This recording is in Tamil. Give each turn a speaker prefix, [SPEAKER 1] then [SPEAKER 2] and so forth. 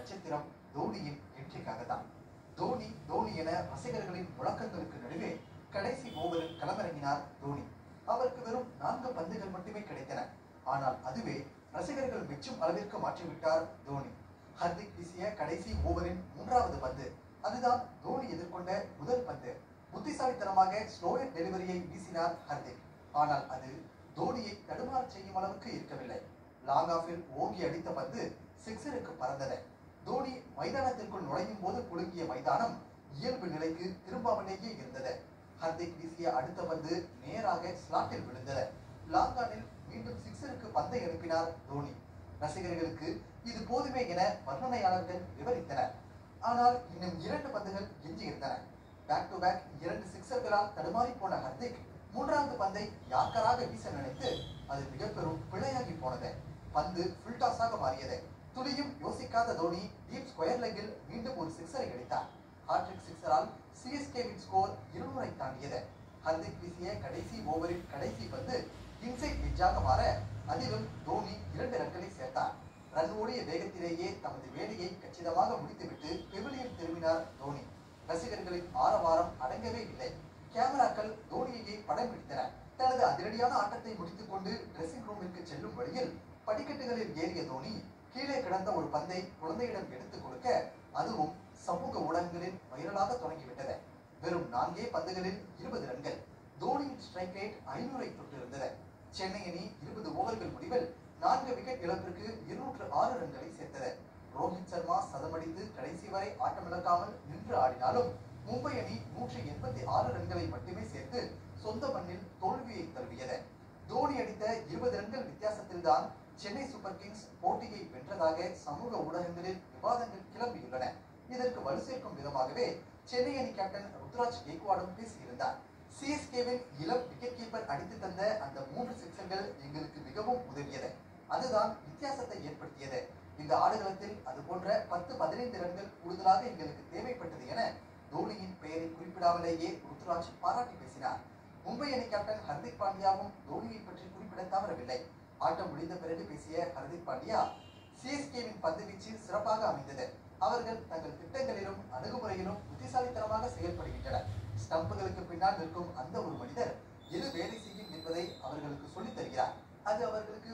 [SPEAKER 1] நட்சத்திரம் தோனியின் வெற்றிக்காக தான். தோனி தோனி என ரசிகர்களின் முழக்கங்களுக்கு நடுவே கடைசி ஓவரில் களமிறங்கினார் தோனி. அவருக்கு வெறும் 4 பந்துகள் மட்டுமே கிடைத்தன. ஆனால் அதுவே ரசிகர்கள் மெச்சும் அளவிற்கு மாற்றிவிட்டார் தோனி. ஹர்திக் வீசிய கடைசி ஓவரின் 3வது பந்து, அதுதான் தோனி எதிர்கொண்ட முதல் பந்து. புத்திசாலித்தனமாக ஸ்லோயர் டெலிவரியை வீசினார் ஹர்திக். ஆனால் அது தோனியை தடுமாற செய்யும் அளவுக்கு இருக்கவில்லை. லாங் ஆஃபில் ஓங்கி அடித்த பந்து சிக்ஸருக்கு பறந்தது. தோனி மைதானத்திற்குள் நுழையும் போது குலுங்கிய மைதானம் இயல்பு நிலைக்கு திரும்பாமலேயே இருந்தது. ஹர்திக் வீசிய அடுத்த பந்து நேராக ஸ்லாட்டில் விழுந்தது. லாங்கானில் மீண்டும் சிக்ஸருக்கு பந்தை அனுப்பினார் தோனி. ரசிகர்களுக்கு இது போதுமே என வர்ணனையாளர்கள் விவரித்தனர். ஆனால் இன்னும் 2 பந்துகள் எஞ்சியிருந்தன. பேக் டு பேக் 2 சிக்ஸர்களால் தடுமாறி போன ஹர்திக் 3வது பந்தை யாக்கராக வீச நினைத்து அது மிக பெரும் பிழையாகி போனது. பந்து ஃபுல் டாஸாக மாறியது. துளியும் யோசிக்காத தோனி டீப் ஸ்கொயர் லெக்கில் மீண்டும் ஒரு சிக்ஸரை அடித்தார். ஹாட்ரிக் சிக்ஸரால் சிஎஸ்கேவின் ஸ்கோர் 200 தாண்டியது. ஹர்திக் வீசிய கடைசி ஓவரின் கடைசி பந்து இன்சைட் எட்ஜாக மாற அதிலும் தோனி 2 ரன்களை சேர்த்தார். ரன் ஓடிய வேகத்திலேயே தமது வேலையை கச்சிதமாக முடித்துவிட்டு பெவிலியன் திரும்பினார் தோனி. ரசிகர்களின் ஆரவாரம் அடங்கவே இல்லை. கேமராக்கள் தோனியையே படம் பிடித்தன. தனது அதிரடியான ஆட்டத்தை முடித்துக் கொண்டு டிரெஸ்ஸிங் ரூமிற்கு செல்லும் வழியில் படிக்கட்டுகளில் ஏறிய தோனி கீழே கிடந்த ஒரு பந்தை குழந்தையிடம் எடுத்துக் கொடுக்க அதுவும் சமூக ஊடகங்களில் வைரலாக தொடங்கிவிட்டது. வெறும் 4 பந்துகளில் 20 ரன்கள். தோனியின் ஸ்ட்ரைக் ரேட் 500ஐ தொட்டிருந்தது. சென்னை அணி 20 ஓவர்கள் முடிவில் 4 விக்கெட் இழப்பிற்கு 206 ரன்களை சேர்த்தது. ரோஹித் சர்மா சதமடித்து கடைசி வரை ஆட்டமிழக்காமல் நின்று ஆடினாலும் மும்பை அணி 186 ரன்களை மட்டுமே சேர்த்து சொந்த மண்ணில் தோல்வியை தழுவியது. தோனி அடித்த 20 ரன்கள் வித்தியாசத்தில் தான் சென்னை சூப்பர் கிங்ஸ் போட்டியை வென்றதாக சமூக ஊடகங்களில் விவாதங்கள் கிளம்பியுள்ளன. இதற்கு வலு சேர்க்கும் விதமாகவே சென்னை அணி கேப்டன் ருத்ராஜ் கெய்க்வாடும் பேசியிருந்தார். சிஎஸ்கேவின் இளம் விக்கெட் கீப்பர் அடித்து தந்த அந்த 3 சிக்ஸர்கள் எங்களுக்கு மிகவும் உதவியது. அதுதான் வித்தியாசத்தை ஏற்படுத்தியது. இந்த ஆடுகளத்தில் அது போன்ற 10-15 ரன்கள் கூடுதலாக எங்களுக்கு தேவைப்பட்டது என தோனியின் பெயரை குறிப்பிடாமலேயே ருத்ராஜ் பாராட்டி பேசினார். மும்பை அணி கேப்டன் ஹர்திக் பாண்டியாவும் தோனியை பற்றி குறிப்பிட தவறவில்லை. ஆட்டம் முடிந்த பிறகு பேசிய ஹர்திக் பாண்டியா, சிஎஸ்கேவின் பந்து வீச்சு சிறப்பாக அமைந்தது. அவர்கள் தங்கள் திட்டங்களிலும் அணுகுமுறையிலும் புத்திசாலித்தனமாக செயல்படுகின்றனர். ஸ்டம்புகளுக்கு பின்னால் நிற்கும் அந்த ஒரு மனிதர் எது வேலை செய்யும் என்பதை அவர்களுக்கு சொல்லித் தருகிறார். அது அவர்களுக்கு